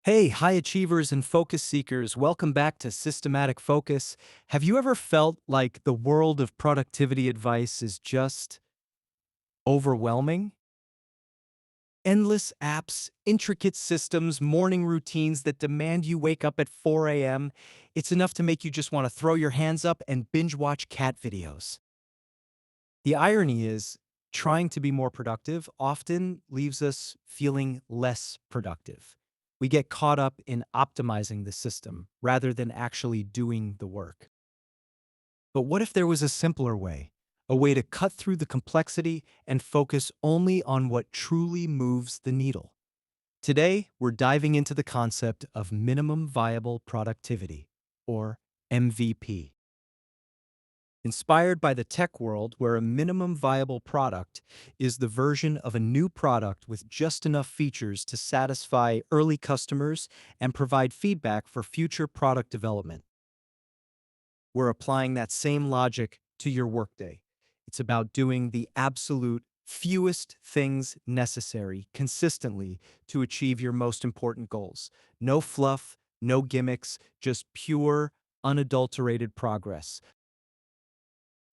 Hey, high achievers and focus seekers, welcome back to Systematic Focus. Have you ever felt like the world of productivity advice is just overwhelming? Endless apps, intricate systems, morning routines that demand you wake up at 4 a.m. It's enough to make you just want to throw your hands up and binge watch cat videos. The irony is, trying to be more productive often leaves us feeling less productive. We get caught up in optimizing the system rather than actually doing the work. But what if there was a simpler way? A way to cut through the complexity and focus only on what truly moves the needle. Today, we're diving into the concept of minimum viable productivity, or MVP. Inspired by the tech world, where a minimum viable product is the version of a new product with just enough features to satisfy early customers and provide feedback for future product development. We're applying that same logic to your workday. It's about doing the absolute fewest things necessary consistently to achieve your most important goals. No fluff, no gimmicks, just pure, unadulterated progress.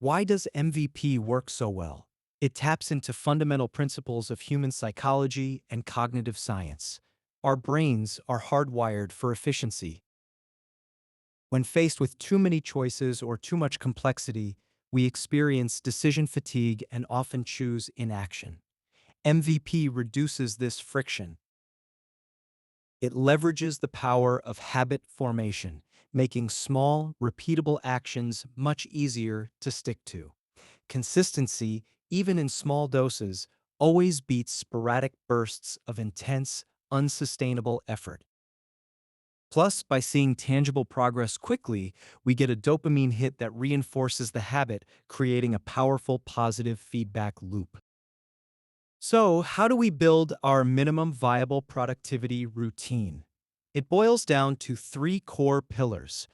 Why does MVP work so well? It taps into fundamental principles of human psychology and cognitive science. Our brains are hardwired for efficiency. When faced with too many choices or too much complexity, we experience decision fatigue and often choose inaction. MVP reduces this friction. It leverages the power of habit formation, making small, repeatable actions much easier to stick to. Consistency, even in small doses, always beats sporadic bursts of intense, unsustainable effort. Plus, by seeing tangible progress quickly, we get a dopamine hit that reinforces the habit, creating a powerful positive feedback loop. So, how do we build our minimum viable productivity routine? It boils down to three core pillars.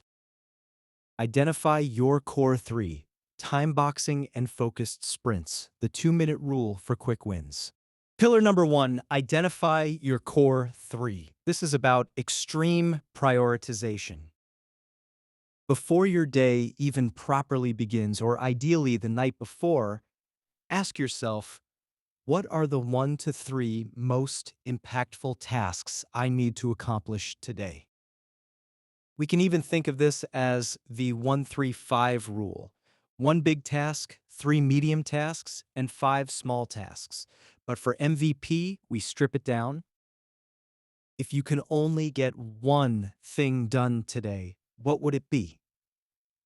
Identify your core three: time boxing and focused sprints, the 2-minute rule for quick wins. Pillar number one, identify your core three. This is about extreme prioritization. Before your day even properly begins, or ideally the night before, ask yourself, what are the 1 to 3 most impactful tasks I need to accomplish today? We can even think of this as the 1-3-5 rule. One big task, three medium tasks, and five small tasks. But for MVP, we strip it down. If you can only get one thing done today, what would it be?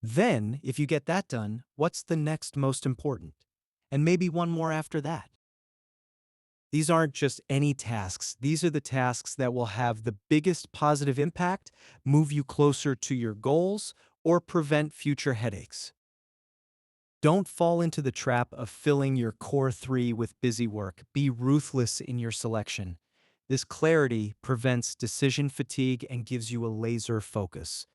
Then, if you get that done, what's the next most important? And maybe one more after that. These aren't just any tasks. These are the tasks that will have the biggest positive impact, move you closer to your goals, or prevent future headaches. Don't fall into the trap of filling your core three with busy work. Be ruthless in your selection. This clarity prevents decision fatigue and gives you a laser focus.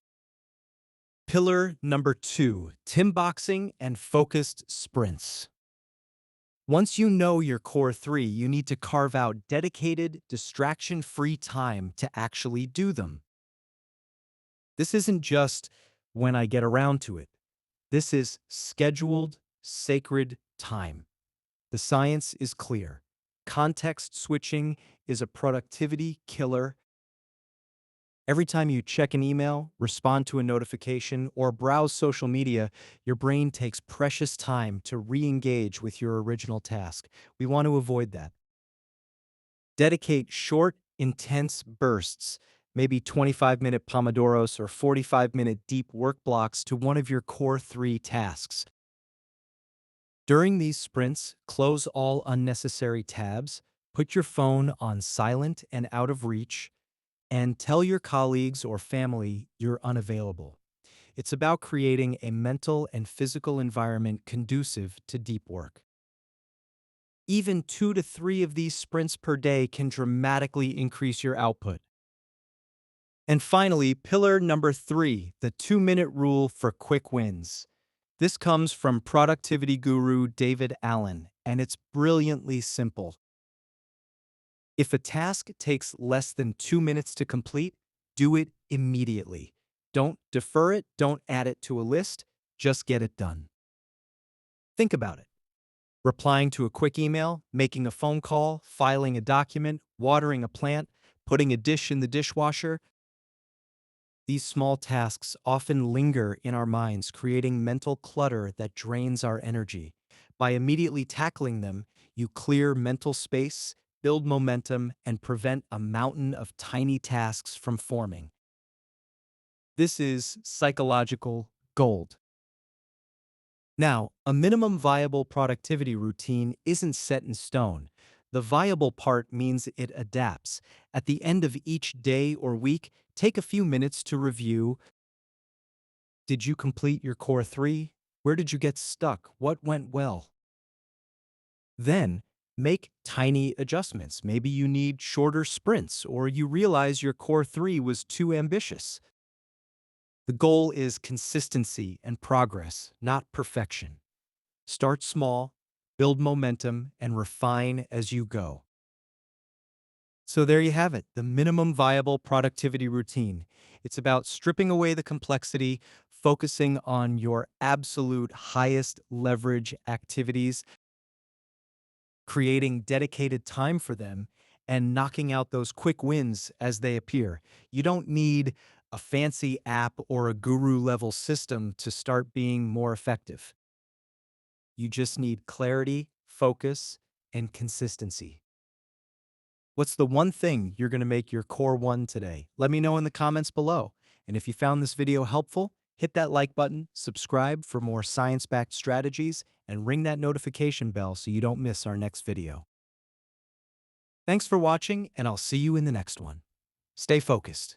Pillar number two, timeboxing and focused sprints. Once you know your core three, you need to carve out dedicated, distraction-free time to actually do them. This isn't just when I get around to it. This is scheduled, sacred time. The science is clear. Context switching is a productivity killer. Every time you check an email, respond to a notification, or browse social media, your brain takes precious time to re-engage with your original task. We want to avoid that. Dedicate short, intense bursts, maybe 25-minute Pomodoros or 45-minute deep work blocks to one of your core three tasks. During these sprints, close all unnecessary tabs, put your phone on silent and out of reach, and tell your colleagues or family you're unavailable. It's about creating a mental and physical environment conducive to deep work. Even 2 to 3 of these sprints per day can dramatically increase your output. And finally, pillar number three, the 2-minute rule for quick wins. This comes from productivity guru David Allen, and it's brilliantly simple. If a task takes less than 2 minutes to complete, do it immediately. Don't defer it, don't add it to a list, just get it done. Think about it. Replying to a quick email, making a phone call, filing a document, watering a plant, putting a dish in the dishwasher. These small tasks often linger in our minds, creating mental clutter that drains our energy. By immediately tackling them, you clear mental space, build momentum, and prevent a mountain of tiny tasks from forming. This is psychological gold. Now, a minimum viable productivity routine isn't set in stone. The viable part means it adapts. At the end of each day or week, take a few minutes to review. Did you complete your core three? Where did you get stuck? What went well? Then, make tiny adjustments. Maybe you need shorter sprints, or you realize your core three was too ambitious. The goal is consistency and progress, not perfection. Start small, build momentum, and refine as you go. So there you have it, the minimum viable productivity routine. It's about stripping away the complexity, focusing on your absolute highest leverage activities, creating dedicated time for them, and knocking out those quick wins as they appear. You don't need a fancy app or a guru level system to start being more effective. You just need clarity, focus, and consistency. What's the one thing you're going to make your core one today? Let me know in the comments below. And if you found this video helpful, hit that like button, subscribe for more science-backed strategies, and ring that notification bell so you don't miss our next video. Thanks for watching, and I'll see you in the next one. Stay focused.